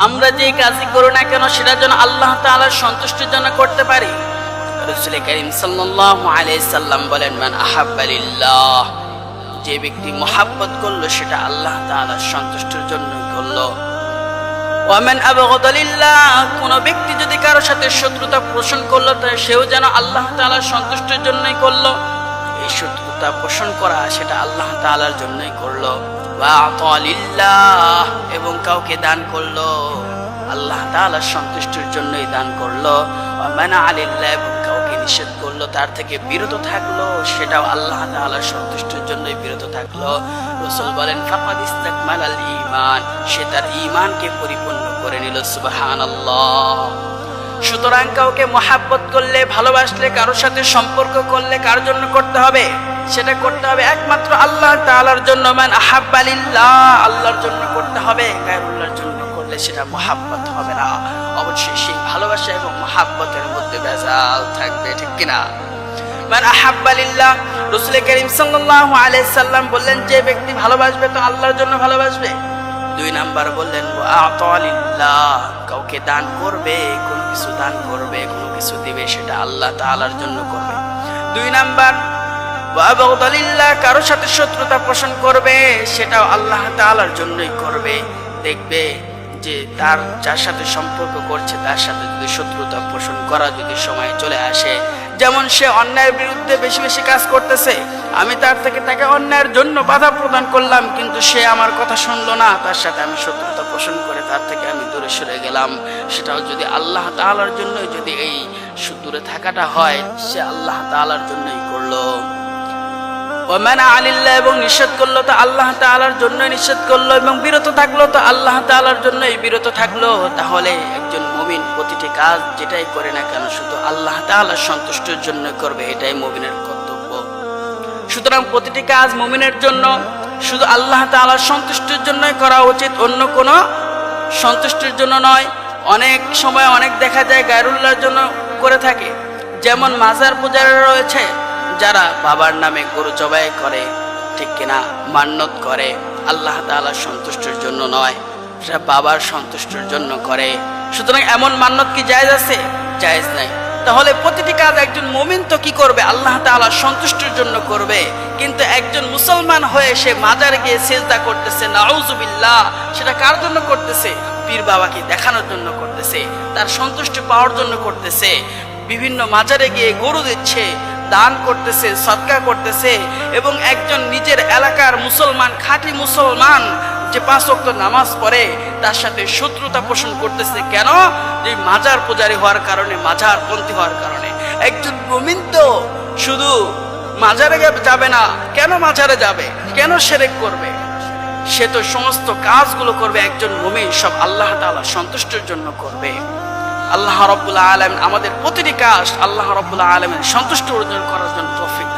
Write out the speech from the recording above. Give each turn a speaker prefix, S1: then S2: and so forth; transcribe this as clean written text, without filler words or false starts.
S1: আমরা যে কাজই করি না কেন সেটা যেন আল্লাহ তাআলার সন্তুষ্টির জন্য করতে পারি। রাসূল কারীম সাল্লাল্লাহু আলাইহি সাল্লাম বলেন, মান আহাব্বা লিল্লাহ, যে ব্যক্তি মহব্বত করলো সেটা আল্লাহ তাআলার সন্তুষ্টির জন্যই করলো। ওয়া মান আবগাদা লিল্লাহ, কোন ব্যক্তি যদি কারোর সাথে শত্রুতা পোষণ করলো তা সেও যেন আল্লাহ তাআলার সন্তুষ্টির জন্যই করলো। এই শত্রুতা পোষণ করা সেটা আল্লাহ তাআলার জন্যই করলো। ওয়া আতা লিল্লাহ, এবং কাউকে দান করলো আল্লাহ তাআলার সন্তুষ্টির জন্যই দান করলো। ওয়া মানা লিল্লাহ, এবং কাউকে নিষেধ করলো, তার থেকে বিরত থাকলো, সেটাও আল্লাহ তাআলার সন্তুষ্টির জন্যই বিরত থাকলো। রাসূল বলেন, ফাকাদ ইসতাকমালাল ঈমান, সে তার ঈমানকে পরিপূর্ণ করে নিল। সুবহানাল্লাহ। সুতরাং কাউকে মহব্বত করলে, ভালোবাসলে, কারোর সাথে সম্পর্ক করলে কার জন্য করতে হবে? সেটা করতে হবে একমাত্র আল্লাহ তাআলার জন্য। মান আহাব্বা লিল্লাহ, আল্লাহর জন্য করতে হবে। গায়রুল্লাহর জন্য করলে সেটা মহব্বত হবে না। অবশ্যই সেই ভালোবাসা এবং মহব্বতের মধ্যে ভেজাল থাকবে, ঠিক কিনা? মান আহাব্বা লিল্লাহ, রাসূল কারীম সাল্লাল্লাহু আলাইহি সাল্লাম বললেন, যে ব্যক্তি ভালোবাসবে তো আল্লাহর জন্য ভালোবাসবে। 2 নাম্বার বললেন, ওয়া আতা লিল্লাহ, কাউকে দান করবে, কোনো কিছু দান করবে, কোনো কিছু দিবে, সেটা আল্লাহ তাআলার জন্য করবে। 2 নাম্বার, ওয়া আবগাদা লিল্লাহ, কারোর সাথে শত্রুতা পোষণ করবে, সেটাও আল্লাহ তাআলার জন্যই করবে। দেখবে যে তার যার সাথে সম্পর্ক করছে তার সাথে যদি শত্রুতা পোষণ করা যদি সময় চলে আসে, যেমন সে অন্যায়ের বিরুদ্ধে বেশি বেশি কাজ করতেছে, আমি তাকে অন্যায়ের জন্য বাধা প্রদান করলাম, কিন্তু সে আমার কথা শুনলো না, তার সাথে আমি শত্রুতা পোষণ করে তার থেকে আমি দূরে সরে গেলাম, সেটাও যদি আল্লাহ তাআলার জন্য, যদি এই দূরে থাকাটা হয়, সে আল্লাহ তাআলার জন্যই করলো। ওয়া মানা লিল্লাহ, এবং নিষেধ করলো তো আল্লাহ তাআলার জন্যই নিষেধ করলো, এবং বিরত থাকলো তো আল্লাহ তাআলার জন্যই বিরত থাকলো। তাহলে একজন মুমিন প্রতিটি কাজ যেটাই করে না কেন শুধু আল্লাহ তাআলার সন্তুষ্টির জন্য করবে, এটাই মুমিনের কর্তব্য। সুতরাং প্রতিটি কাজ মুমিনের জন্য শুধু আল্লাহ তাআলার সন্তুষ্টির জন্যই করা উচিত, অন্য কোনো সন্তুষ্টির জন্য নয়। অনেক সময় অনেক দেখা যায় গায়রুল্লাহর জন্য করে থাকে, যেমন মাজার পূজারীরা রয়েছে যারা বাবার নামে গরু জবাই করে, ঠিক কিনা, মান্নত করে, আল্লাহ তাআলার সন্তুষ্টির জন্য নয়, সেটা বাবার সন্তুষ্টির জন্য করে। সুতরাং এমন মান্নত কি জায়েজ আছে? জায়েজ নাই। তাহলে প্রতিটি কাজ একজন মুমিন তো কি করবে? আল্লাহ তাআলার সন্তুষ্টির জন্য করবে। কিন্তু একজন মুসলমান হয়ে সে মাজারে গিয়ে সিজদা করতেছে, নাউযুবিল্লাহ, সেটা কার জন্য করতেছে? পীর বাবাকে দেখানোর জন্য করতেছে, তার সন্তুষ্টি পাওয়ার জন্য করতেছে। বিভিন্ন মাজারে গিয়ে গরু দিচ্ছে, দান করতেছে, সদকা করতেছে, এবং একজন নিজের এলাকার মুসলমান, খাঁটি মুসলমান যে 5 ওয়াক্ত নামাজ পড়ে, তার সাথে শত্রুতা পোষণ করতেছে। কেন? যে মাজার পূজারী হওয়ার কারণে, মাজার পন্থী হওয়ার কারণে। একজন মুমিন তো শুধু মাজারে যাবে না, কেন মাজারে যাবে? কেন শিরক করবে? সে তো সমস্ত কাজগুলো করবে একজন মুমিন সব আল্লাহ তাআলা সন্তুষ্টির জন্য করবে। আল্লাহ রাব্বুল আলামিন আমাদের প্রতিটি কাজ আল্লাহ রাব্বুল আলামিন সন্তুষ্টি অর্জন করার জন্য তৌফিক